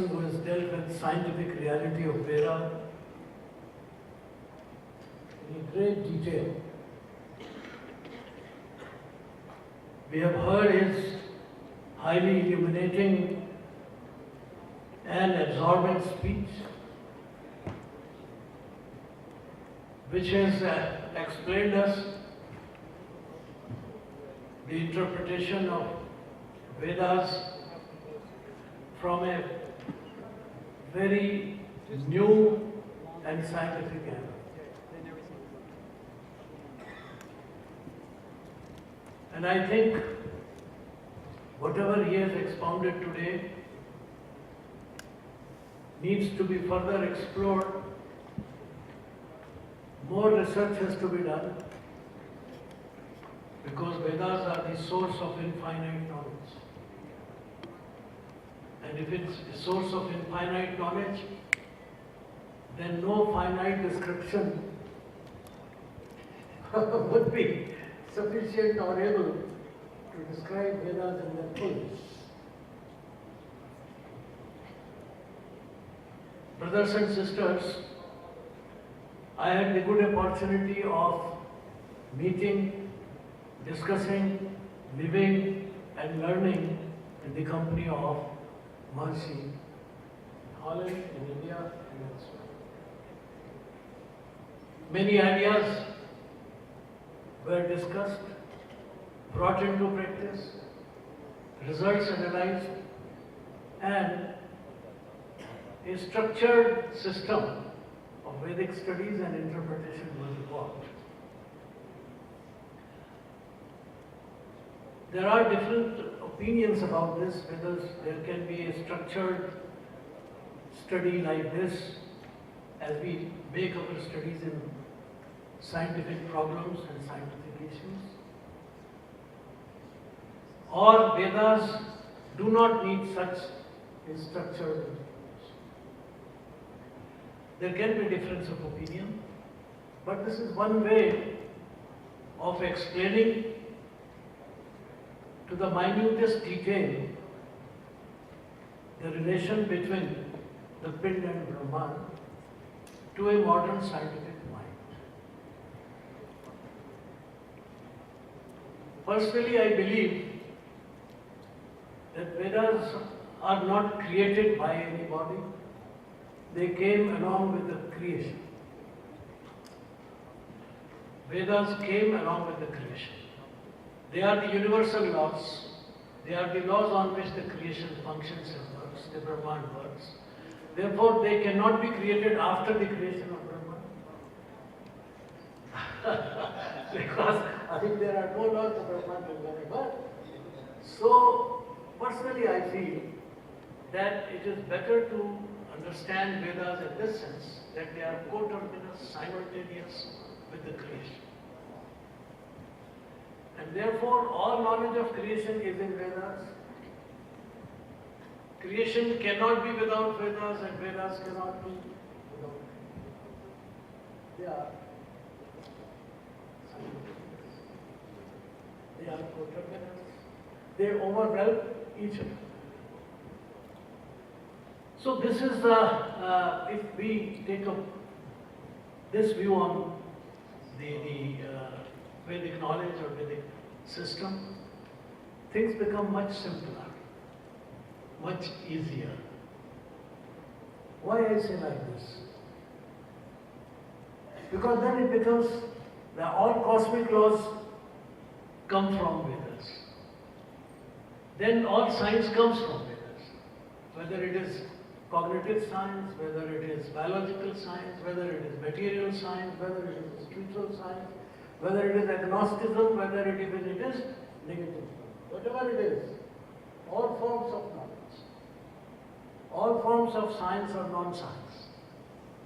who has dealt with scientific reality of Veda in great detail. We have heard his highly illuminating and absorbent speech, which has explained us the interpretation of Vedas from a very new and scientific angle. And I think whatever he has expounded today needs to be further explored. More research has to be done because Vedas are the source of infinite knowledge. And if it's the source of infinite knowledge, then no finite description would be sufficient or able to describe Vedas in their fullness. Brothers and sisters, I had the good opportunity of meeting, discussing, living and learning in the company of Mahasi in Holland, in India and elsewhere. Many ideas were discussed, brought into practice, results analyzed, and a structured system of Vedic studies and interpretation was evolved. There are different opinions about this, whether there can be a structured study like this as we make our studies in scientific problems and scientific issues. Or Vedas do not need such a structured approach. There can be difference of opinion, but this is one way of explaining to the minutest detail the relation between the Pind and Brahman to a modern scientific mind. Personally, I believe that Vedas are not created by anybody. They came along with the creation. Vedas came along with the creation. They are the universal laws. They are the laws on which the creation functions and works, the Brahman works. Therefore, they cannot be created after the creation of Brahman. Because I think there are no laws of Brahman to vary. But so, personally, I feel that it is better to understand Vedas in this sense, that they are coterminous, simultaneous with the creation. And therefore, all knowledge of creation is in Vedas. Creation cannot be without Vedas, and Vedas cannot be without creation. They are simultaneous. They are coterminous. They overwhelm each other. So this is if we take up this view on the Vedic knowledge or Vedic system, things become much simpler, much easier. Why I say like this? Because then it becomes that all cosmic laws come from Vedas. Then all science comes from Vedas. Whether it is cognitive science, whether it is biological science, whether it is material science, whether it is spiritual science, whether it is agnosticism, whether it is negativism, whatever it is, all forms of knowledge, all forms of science or non-science,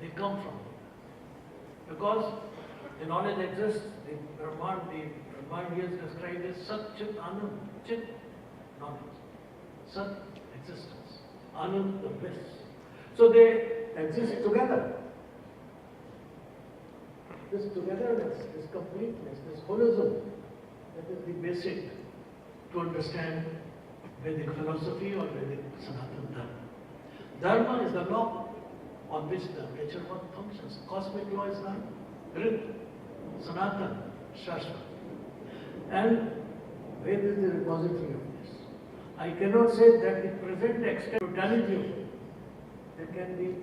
they come from it. Because the knowledge exists, the Brahman is described as Sat Chit Anand, Chit knowledge, Sat existence, Anand the bliss. So they exist together. This togetherness, this completeness, this holism, that is the basic to understand Vedic philosophy or Vedic Sanatana Dharma. Dharma is the law on which the nature world functions. Cosmic law is Dharma. Rit, Sanatan, Shashvat. And where is the repository of this? I cannot say that the present extent totality of it. There can be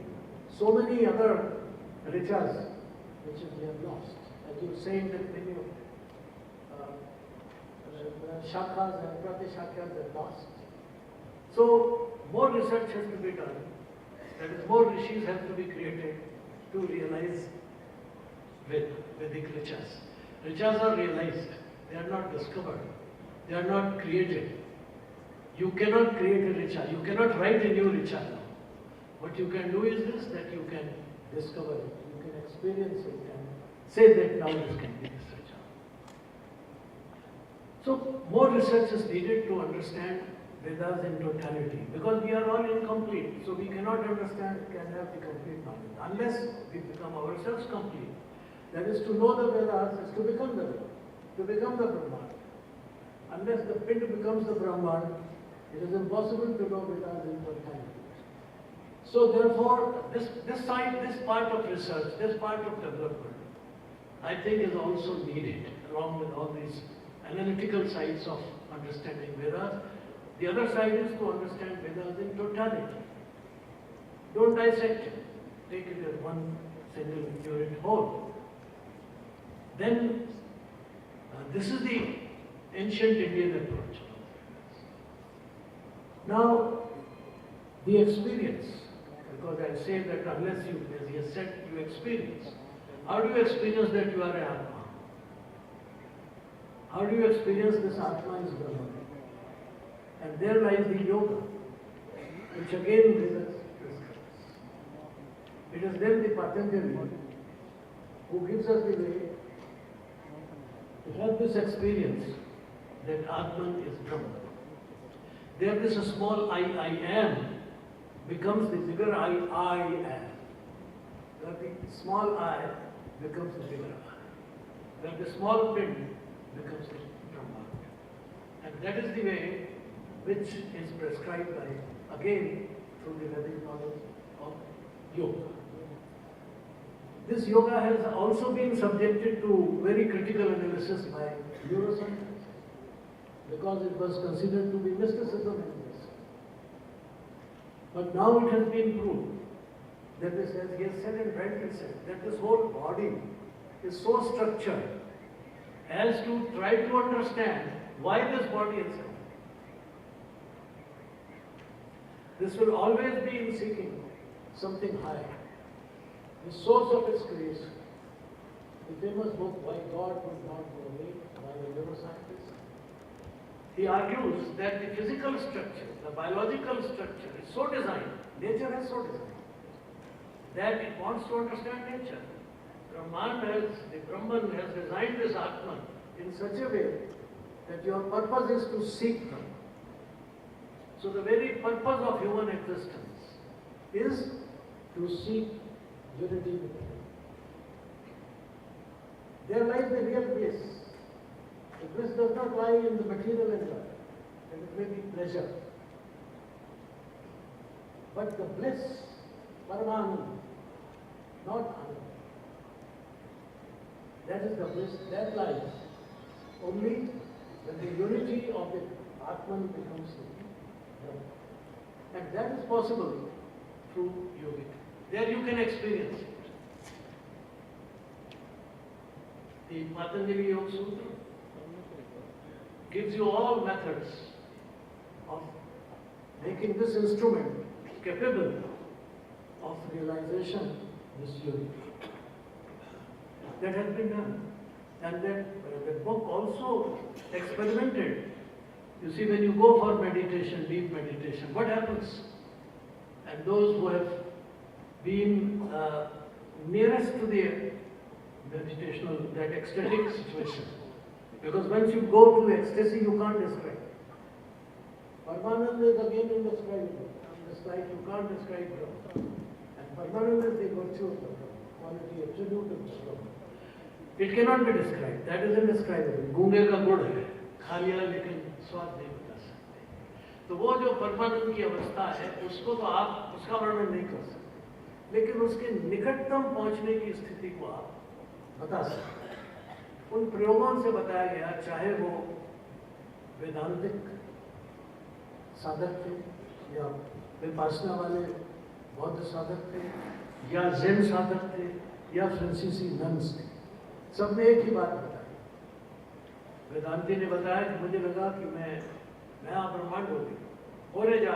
so many other riches which we have lost. As you say that many of the shakhas and pratishakhas are lost. So more research has to be done. That is, more rishis have to be created to realize Vedic riches. Riches are realized. They are not discovered. They are not created. You cannot create a richa. You cannot write a new richa now. What you can do is this, that you can discover it. You can experience it and say that now this can be this richa. So more research is needed to understand Vedas in totality, because we are all incomplete. So we cannot understand, can have the complete knowledge unless we become ourselves complete. That is, to know the Vedas is to become the Veda, to become the Brahman. Unless the Pind becomes the Brahman, it is impossible to know Vedas in totality. So therefore, this part of research, this part of development, I think is also needed, along with all these analytical sides of understanding Vedas. The other side is to understand Vedas in totality. Don't dissect it. Take it as one single unit whole. Then, this is the ancient Indian approach. Now, the experience, because I say that unless you, as he has said, you experience. How do you experience that you are an Atma? How do you experience this Atma is Brahman? And there lies the yoga, which again Vedas describes. It is then the Patanjali who gives us the way to have this experience that Atman is Brahman. There this small I am becomes the bigger I am. That the small I becomes the bigger I. That the small Pind becomes the Brahman. And that is the way which is prescribed by, again, through the Vedic knowledge of yoga. This yoga has also been subjected to very critical analysis by neuroscience, because it was considered to be mysticism in this. But now it has been proved that this, as he has said and rightly said, that this whole body is so structured as to try to understand why this body is. This will always be in seeking something higher, the source of its creation. The famous book, Why God Would Not Go Away, by the neuroscientist. He argues that the physical structure, the biological structure is so designed, nature has so designed, that it wants to understand nature. The Brahman has designed this Atman in such a way that your purpose is to seek them. So the very purpose of human existence is to seek unity with Him. There lies the real bliss. The bliss does not lie in the material environment, and it may be pleasure. But the bliss, Paramanand, not Anand. That is the bliss that lies only when the unity of the Atman becomes the Brahman. And that is possible through yogic. There you can experience it. The Patanjali Yoga Sutra gives you all methods of making this instrument capable of realization, this unity. That has been done. And that book also experimented. You see, when you go for meditation, deep meditation, what happens? And those who have been nearest to the meditational, that ecstatic situation, because once you go to ecstasy, you can't describe. Paramanand is again indescribable. Just like you can't describe Brahma. And Paramanand is the virtue of the Brahma, quality, attribute of the Brahma. It cannot be described. That is indescribable. Gunge ka gud hai, kha liya lekin swad nahi bata sakte. तो वो जो परमानंद की अवस्था है उसको तो आप उसका वर्णन नहीं कर सकते, लेकिन उसके निकटतम पहुंचने की स्थिति को आप बता सकते। उन प्रयोगों से बताया गया, चाहे वो वेदांतिक साधक थे या विपासना वाले बौद्ध साधक थे या ज़ेन साधक थे या फ्रांसीसी नन्स थे, सब ने एक ही बात बताई। वेदांती ने बताया कि मुझे लगा कि मैं ब्रह्मांड होने जा